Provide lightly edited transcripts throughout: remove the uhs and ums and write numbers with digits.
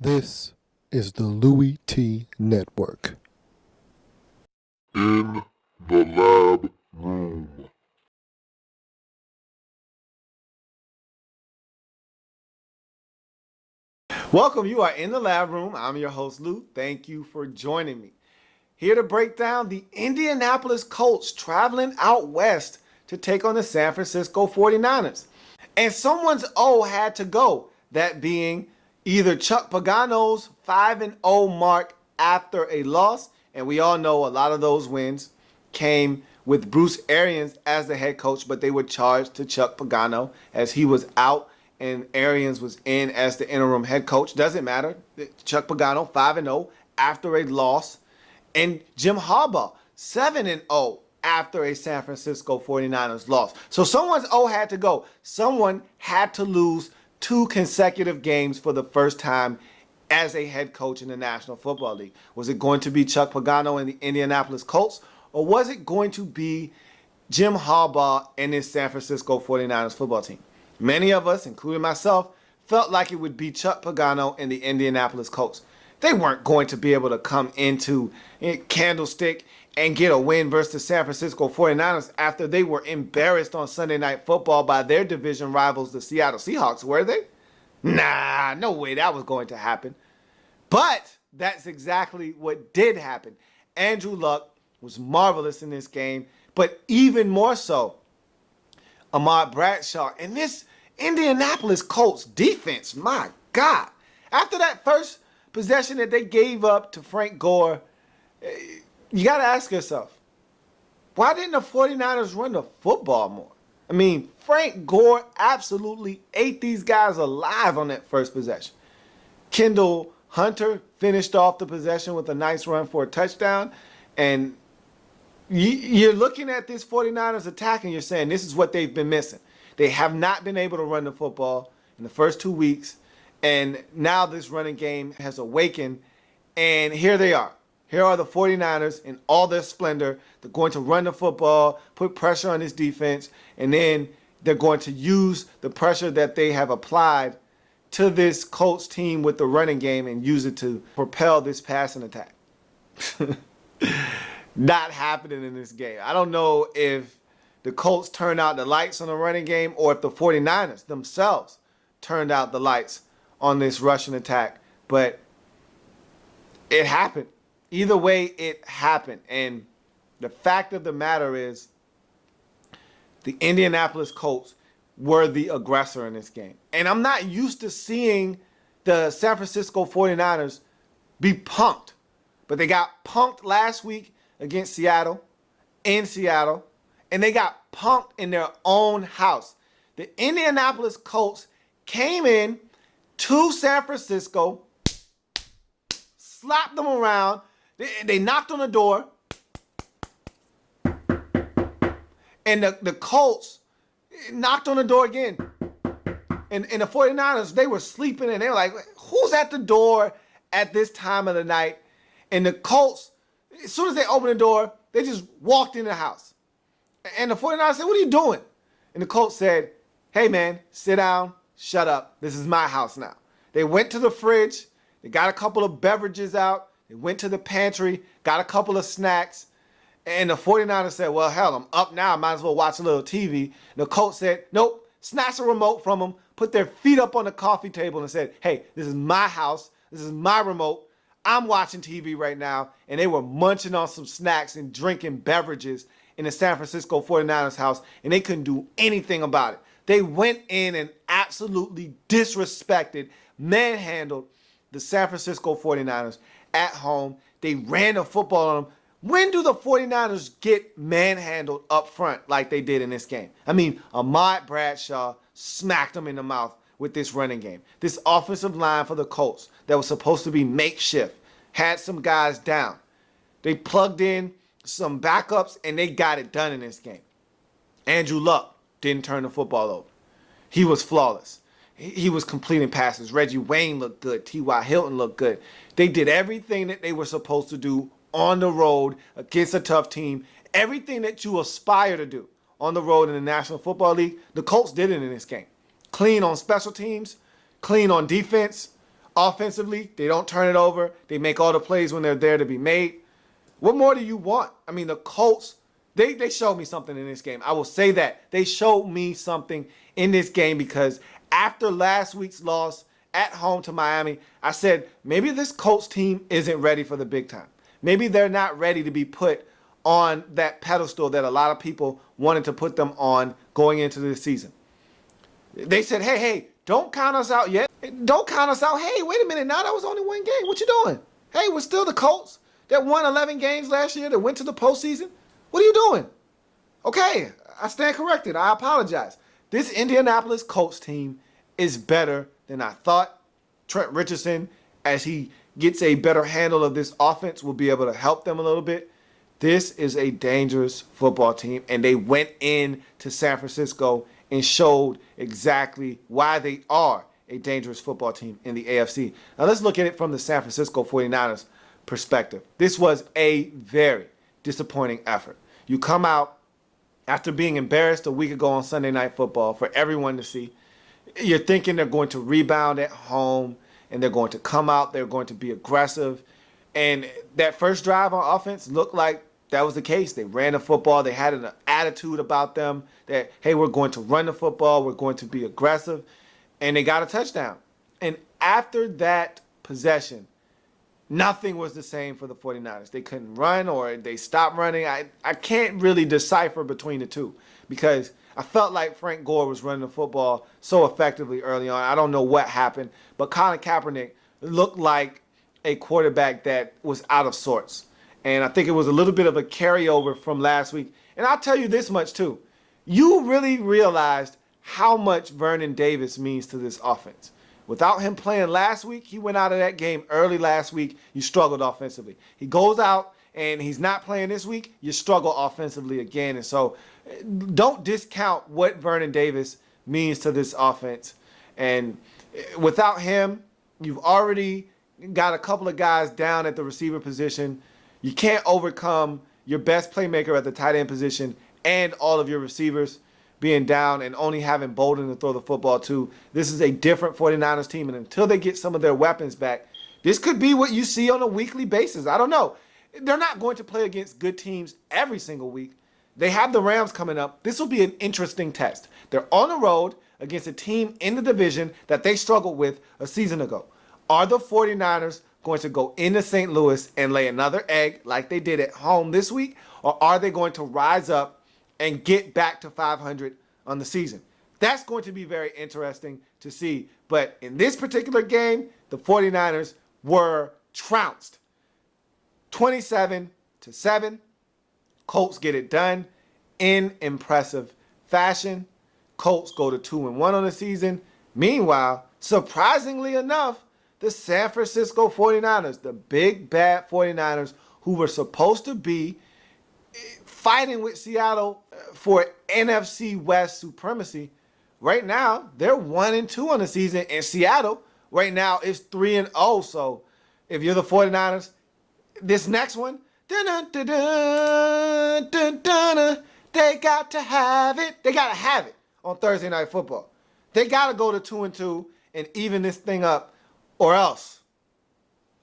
This is the Louis T. Network. In the Lab Room. Welcome, you are in the lab room. I'm your host, Lou. Thank you for joining me. Here to break down the Indianapolis Colts traveling out west to take on the San Francisco 49ers. And someone's O had to go, that being either Chuck Pagano's 5-0 mark after a loss, and we all know a lot of those wins came with Bruce Arians as the head coach, but they were charged to Chuck Pagano as he was out and Arians was in as the interim head coach. Doesn't matter. Chuck Pagano 5-0 after a loss, and Jim Harbaugh 7-0 after a San Francisco 49ers loss. So someone's O had to go. Someone had to lose 2 consecutive games for the first time as a head coach in the National Football League. Was it going to be Chuck Pagano and the Indianapolis Colts, or was it going to be Jim Harbaugh and his San Francisco 49ers football team? Many of us, including myself, felt like it would be Chuck Pagano and the Indianapolis Colts. They weren't going to be able to come into Candlestick and get a win versus the San Francisco 49ers after they were embarrassed on Sunday Night Football by their division rivals, the Seattle Seahawks, were they? Nah, no way that was going to happen. But that's exactly what did happen. Andrew Luck was marvelous in this game, but even more so, Ahmad Bradshaw and this Indianapolis Colts defense, my God. After that first possession that they gave up to Frank Gore, you got to ask yourself, why didn't the 49ers run the football more? I mean, Frank Gore absolutely ate these guys alive on that first possession. Kendall Hunter finished off the possession with a nice run for a touchdown. And you're looking at this 49ers attack and you're saying this is what they've been missing. They have not been able to run the football in the first 2 weeks. And now this running game has awakened. And here they are. Here are the 49ers in all their splendor. They're going to run the football, put pressure on this defense, and then they're going to use the pressure that they have applied to this Colts team with the running game and use it to propel this passing attack. Not happening in this game. I don't know if the Colts turned out the lights on the running game or if the 49ers themselves turned out the lights on this rushing attack, but it happened. Either way, it happened. And the fact of the matter is the Indianapolis Colts were the aggressor in this game. And I'm not used to seeing the San Francisco 49ers be punked, but they got punked last week against Seattle, in Seattle, and they got punked in their own house. The Indianapolis Colts came in to San Francisco, slapped them around, they knocked on the door, and the Colts knocked on the door again. And the 49ers, they were sleeping, and they were like, who's at the door at this time of the night? And the Colts, as soon as they opened the door, they just walked in the house. And the 49ers said, what are you doing? And the Colts said, hey, man, sit down, shut up. This is my house now. They went to the fridge. They got a couple of beverages out. They went to the pantry, got a couple of snacks. And the 49ers said, well, hell, I'm up now. I might as well watch a little TV. And the Colts said, nope, snatched a remote from them, put their feet up on the coffee table and said, hey, this is my house. This is my remote. I'm watching TV right now. And they were munching on some snacks and drinking beverages in the San Francisco 49ers house, and they couldn't do anything about it. They went in and absolutely disrespected, manhandled the San Francisco 49ers at home. They ran the football on them. When do the 49ers get manhandled up front like they did in this game? I mean, Ahmad Bradshaw smacked them in the mouth with this running game. This offensive line for the Colts that was supposed to be makeshift had some guys down. They plugged in some backups, and they got it done in this game. Andrew Luck didn't turn the football over. He was flawless. He was completing passes. Reggie Wayne looked good. T.Y. Hilton looked good. They did everything that they were supposed to do on the road against a tough team. Everything that you aspire to do on the road in the National Football League, the Colts did it in this game. Clean on special teams, clean on defense, Offensively, they don't turn it over. They make all the plays when they're there to be made. What more do you want? I mean, the Colts, they showed me something in this game. I will say that. They showed me something in this game because after last week's loss at home to Miami, I said, maybe this Colts team isn't ready for the big time. Maybe they're not ready to be put on that pedestal that a lot of people wanted to put them on going into the season. They said, hey, don't count us out yet. Don't count us out. Hey, wait a minute. Now that was only one game. What you doing? Hey, we're still the Colts that won 11 games last year that went to the postseason. What are you doing? Okay, I stand corrected. I apologize. This Indianapolis Colts team is better than I thought. Trent Richardson, as he gets a better handle of this offense, will be able to help them a little bit. This is a dangerous football team, and they went in to San Francisco and showed exactly why they are a dangerous football team in the AFC. Now let's look at it from the San Francisco 49ers perspective. This was a very disappointing effort. You come out after being embarrassed a week ago on Sunday Night Football for everyone to see. You're thinking they're going to rebound at home and they're going to come out, they're going to be aggressive. And that first drive on offense looked like that was the case. They ran the football. They had an attitude about them that, hey, we're going to run the football. We're going to be aggressive. And they got a touchdown. And after that possession, nothing was the same for the 49ers. They couldn't run or they stopped running. I can't really decipher between the two because I felt like Frank Gore was running the football so effectively early on. I don't know what happened, but Colin Kaepernick looked like a quarterback that was out of sorts. And I think it was a little bit of a carryover from last week. And I'll tell you this much too. You really realized how much Vernon Davis means to this offense. Without him playing last week, he went out of that game early last week. You struggled offensively. He goes out and he's not playing this week. You struggle offensively again. And so don't discount what Vernon Davis means to this offense. And without him, you've already got a couple of guys down at the receiver position. You can't overcome your best playmaker at the tight end position and all of your receivers being down and only having Bolden to throw the football to. This is a different 49ers team, and until they get some of their weapons back, this could be what you see on a weekly basis. I don't know. They're not going to play against good teams every single week. They have the Rams coming up. This will be an interesting test. They're on the road against a team in the division that they struggled with a season ago. Are the 49ers going to go into St. Louis and lay another egg like they did at home this week? Or are they going to rise up and get back to 500 on the season? That's going to be very interesting to see. But in this particular game, the 49ers were trounced. 27-7. Colts get it done in impressive fashion. Colts go to 2-1 on the season. Meanwhile, surprisingly enough, the San Francisco 49ers, the big bad 49ers who were supposed to be fighting with Seattle for NFC West supremacy, right now they're 1-2 on the season, and Seattle right now is 3-0. So if you're the 49ers, this next one, they got to have it. They got to have it on Thursday Night Football. They got to go to 2-2 and even this thing up, or else.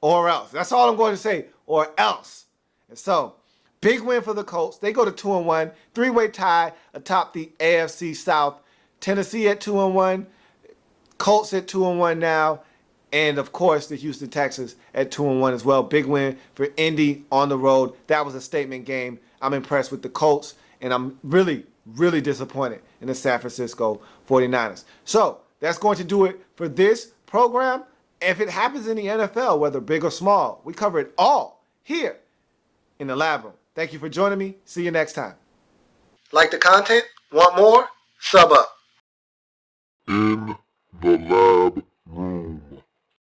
Or else. That's all I'm going to say. Or else. And so, big win for the Colts. They go to 2-1. Three-way tie atop the AFC South. Tennessee at 2-1. Colts at 2-1 now. And, of course, the Houston Texans at 2-1 as well. Big win for Indy on the road. That was a statement game. I'm impressed with the Colts. And I'm really, really disappointed in the San Francisco 49ers. So, that's going to do it for this program. If it happens in the NFL, whether big or small, we cover it all here in the Lab Room. Thank you for joining me. See you next time. Like the content? Want more? Sub up. In the Lab Room.